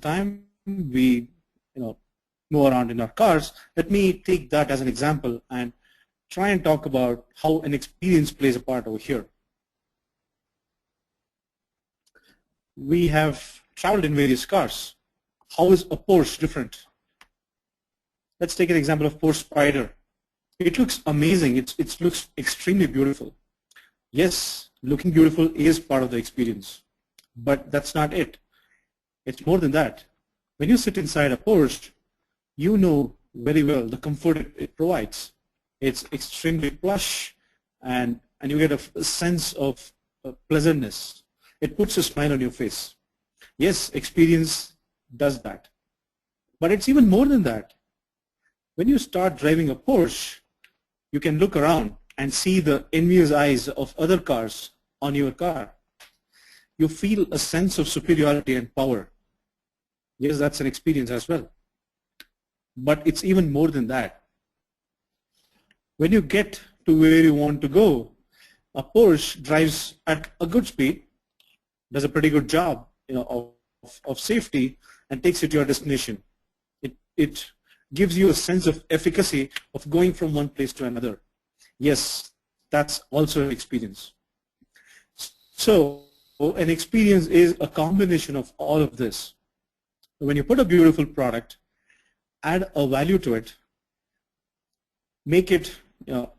time we move around in our cars, let me take that as an example and try and talk about how an experience plays a part over here. We have traveled in various cars. How is a Porsche different? Let's take an example of Porsche Spyder. It looks amazing. It looks extremely beautiful. Yes, looking beautiful is part of the experience, but that's not it. It's more than that. When you sit inside a Porsche, you know very well the comfort it provides. It's extremely plush, and you get a sense of pleasantness. It puts a smile on your face. Yes, experience does that. But it's even more than that. When you start driving a Porsche, you can look around and see the envious eyes of other cars on your car. You feel a sense of superiority and power. Yes, that's an experience as well. But it's even more than that. When you get to where you want to go, a Porsche drives at a good speed, does a pretty good job of safety, and takes you to your destination. It gives you a sense of efficacy of going from one place to another. Yes, that's also an experience. So an experience is a combination of all of this. When you put a beautiful product, add a value to it, make it,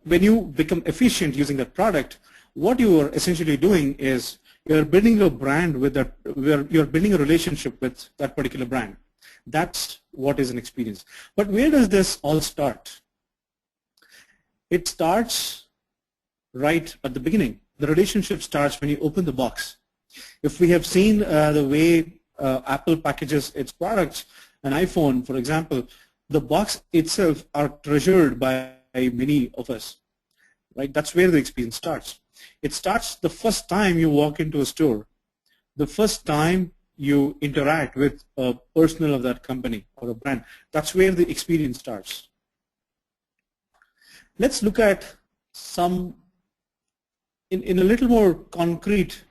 when you become efficient using that product, what you are essentially doing is you're building a brand with that, you're building a relationship with that particular brand. That's what is an experience. But where does this all start? It starts right at the beginning. The relationship starts when you open the box. If we have seen the way Apple packages its products, an iPhone, for example, the box itself are treasured by many of us. Right? That's where the experience starts. It starts the first time you walk into a store, the first time you interact with a personnel of that company or a brand. That's where the experience starts. Let's look at some, in a little more concrete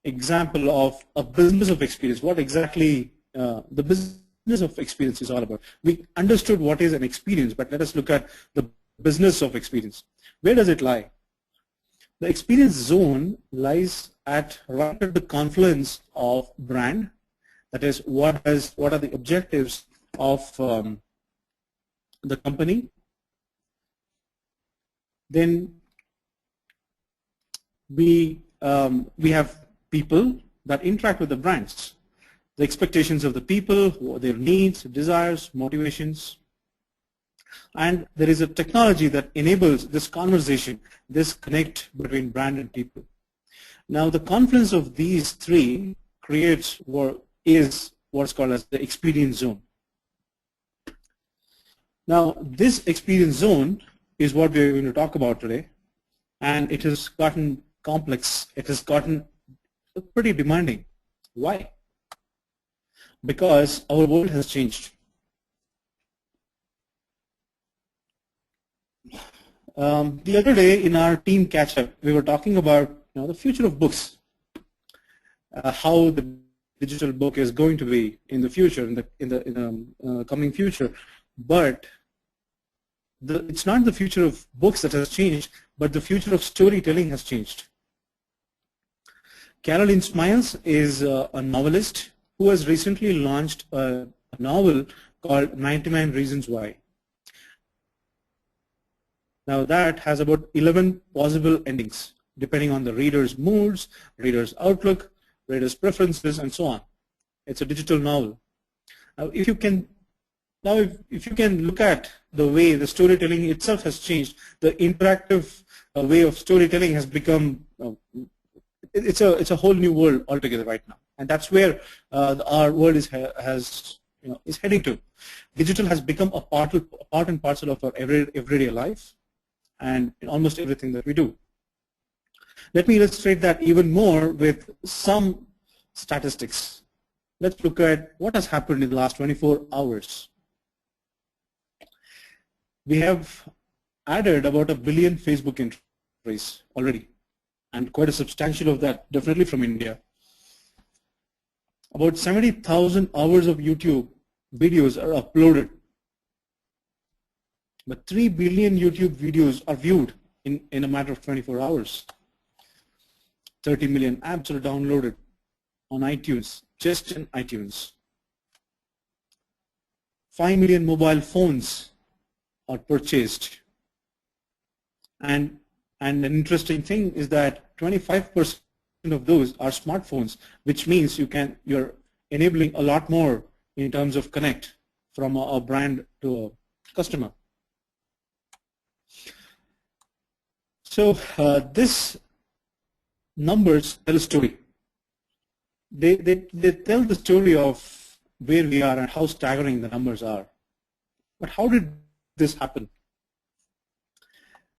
example of a business of experience, what exactly the business of experience is all about. We understood what is an experience, but let us look at the business of experience. Where does it lie? The experience zone lies right at the confluence of brand, that is what are the objectives of the company. Then we have people that interact with the brands, the expectations of the people, their needs, desires, motivations. And there is a technology that enables this conversation, this connect between brand and people. Now the confluence of these three creates is what's called as the experience zone. Now this experience zone is what we're going to talk about today, and it has gotten complex. It has gotten pretty demanding. Why? Because our world has changed. The other day in our team catch-up, we were talking about the future of books, how the digital book is going to be in the future, in the coming future. But it's not the future of books that has changed, but the future of storytelling has changed. Caroline Smiles is a novelist who has recently launched a novel called 99 Reasons Why. Now that has about 11 possible endings, depending on the reader's moods, reader's outlook, reader's preferences, and so on. It's a digital novel. Now, if you can look at the way the storytelling itself has changed, the interactive way of storytelling has become, it's a whole new world altogether right now, and that's where our world is heading to. Digital has become a part and parcel of our everyday life, and in almost everything that we do. Let me illustrate that even more with some statistics. Let's look at what has happened in the last 24 hours. We have added about 1 billion Facebook entries already, and quite a substantial of that definitely from India. About 70,000 hours of YouTube videos are uploaded. But 3 billion YouTube videos are viewed in a matter of 24 hours. 30 million apps are downloaded on iTunes, just in iTunes. 5 million mobile phones are purchased. And an interesting thing is that 25% of those are smartphones, which means you're enabling a lot more in terms of connect from a brand to a customer. So this numbers tell a story. They tell the story of where we are and how staggering the numbers are. But how did this happen?